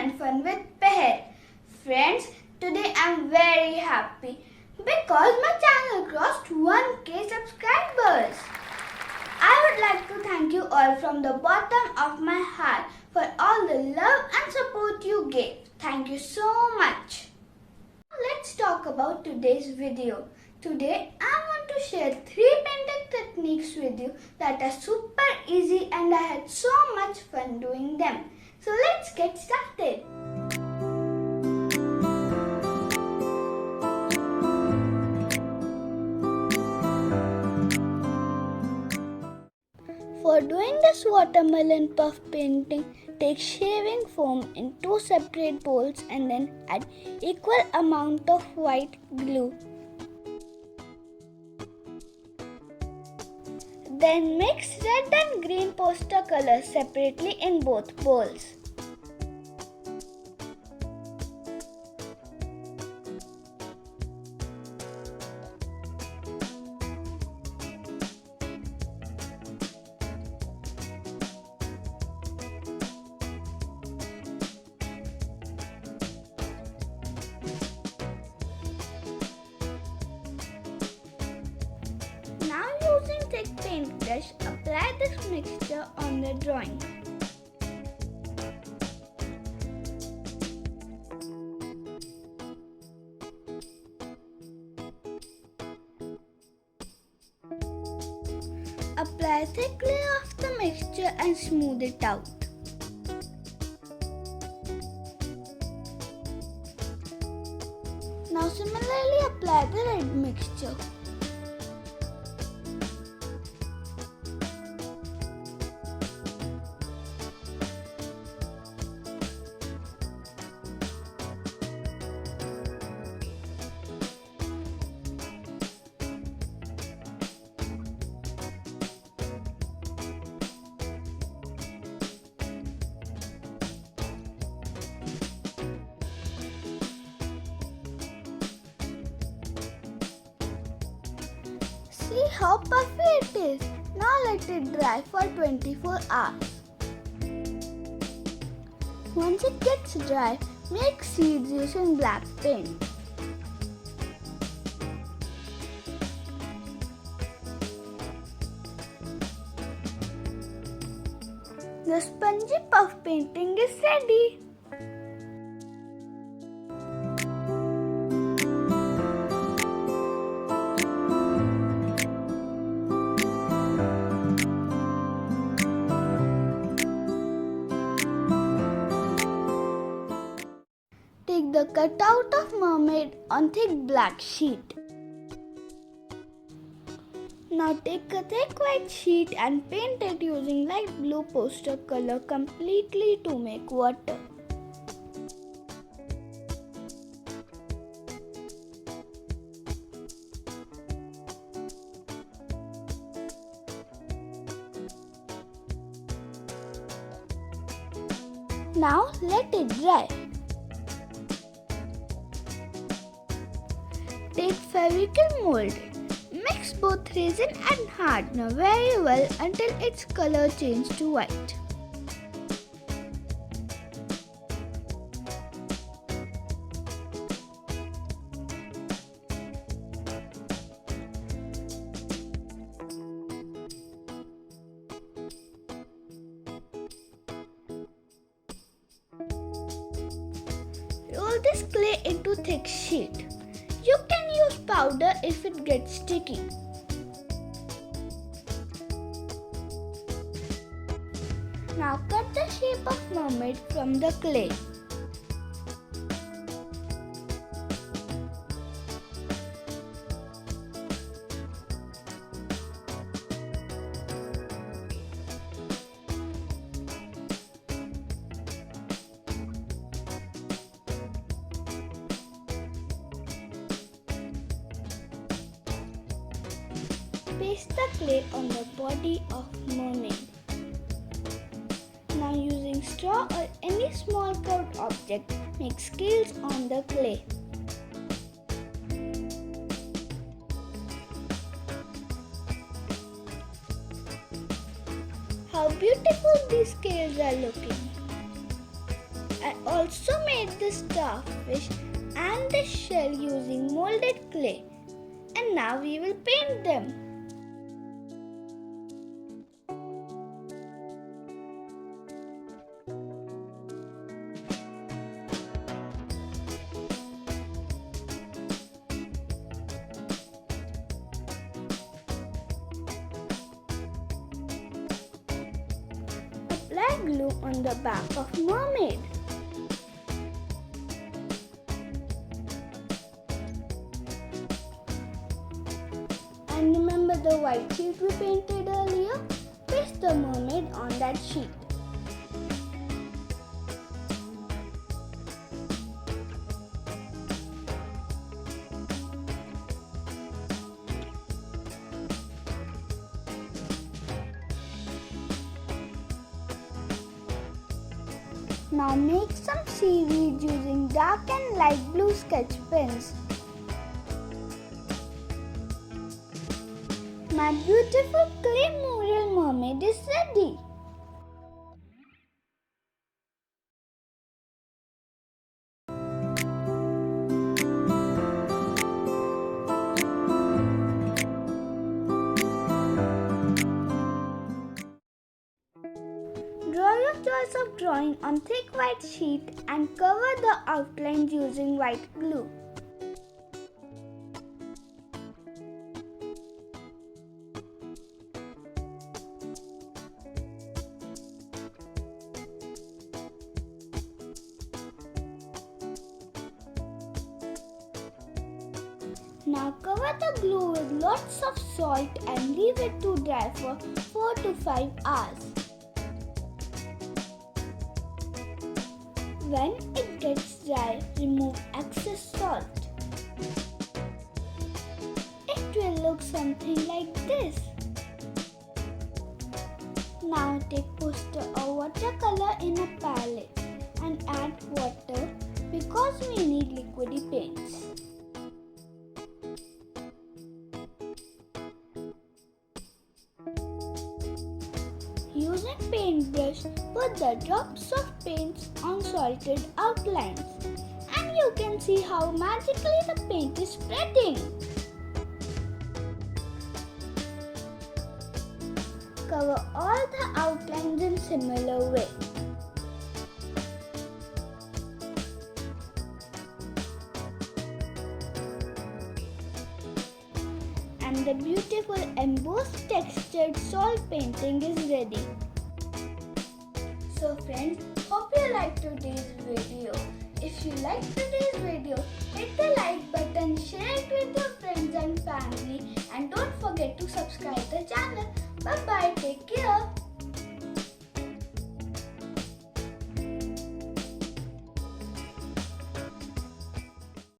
and fun with Peher. Friends, today I am very happy because my channel crossed 1k subscribers. I would like to thank you all from the bottom of my heart for all the love and support you gave. Thank you so much. Let's talk about today's video. Today I want to share 3 painting techniques with you that are super easy and I had so much fun doing them. So let's get started. For doing this watermelon puff painting, take shaving foam in 2 separate bowls and then add equal amount of white glue. Then mix red and green poster colors separately in both bowls. Now using thick paintbrush, apply this mixture on the drawing. Apply thick layer of the mixture and smooth it out. Now similarly apply the red mixture. See how puffy it is. Now let it dry for 24 hours. Once it gets dry, make seeds using black paint. The spongy puff painting is ready. Take the cutout of mermaid on thick black sheet. Now take a thick white sheet and paint it using light blue poster color completely to make water. Now let it dry. Take Fevicol mold. Mix both resin and hardener very well until its color changes to white. Roll this clay into thick sheet. You can use powder if it gets sticky. Now cut the shape of mermaid from the clay. Paste the clay on the body of mermaid. Now using straw or any small curved object, make scales on the clay. How beautiful these scales are looking. I also also made the starfish and the shell using molded clay. And now we will paint them. Apply glue on the back of mermaid. And remember the white sheet we painted earlier? Paste the mermaid on that sheet. Now make some seaweed using dark and light blue sketch pens. My beautiful clay mural mermaid is ready. Draw your choice of drawing on thick white sheet and cover the outlines using white glue. Now cover the glue with lots of salt and leave it to dry for 4 to 5 hours. When it gets dry, remove excess salt. It will look something like this. Now take poster or watercolor in a palette and add water because we need liquidy paints. Using paintbrush, put the drops of paints on salted outlines, and you can see how magically the paint is spreading. Cover all the outlines in similar way. And the beautiful embossed textured salt painting is ready. So friends, hope you liked today's video. If you liked today's video, hit the like button, share it with your friends and family, and don't forget to subscribe the channel. Bye bye, take care.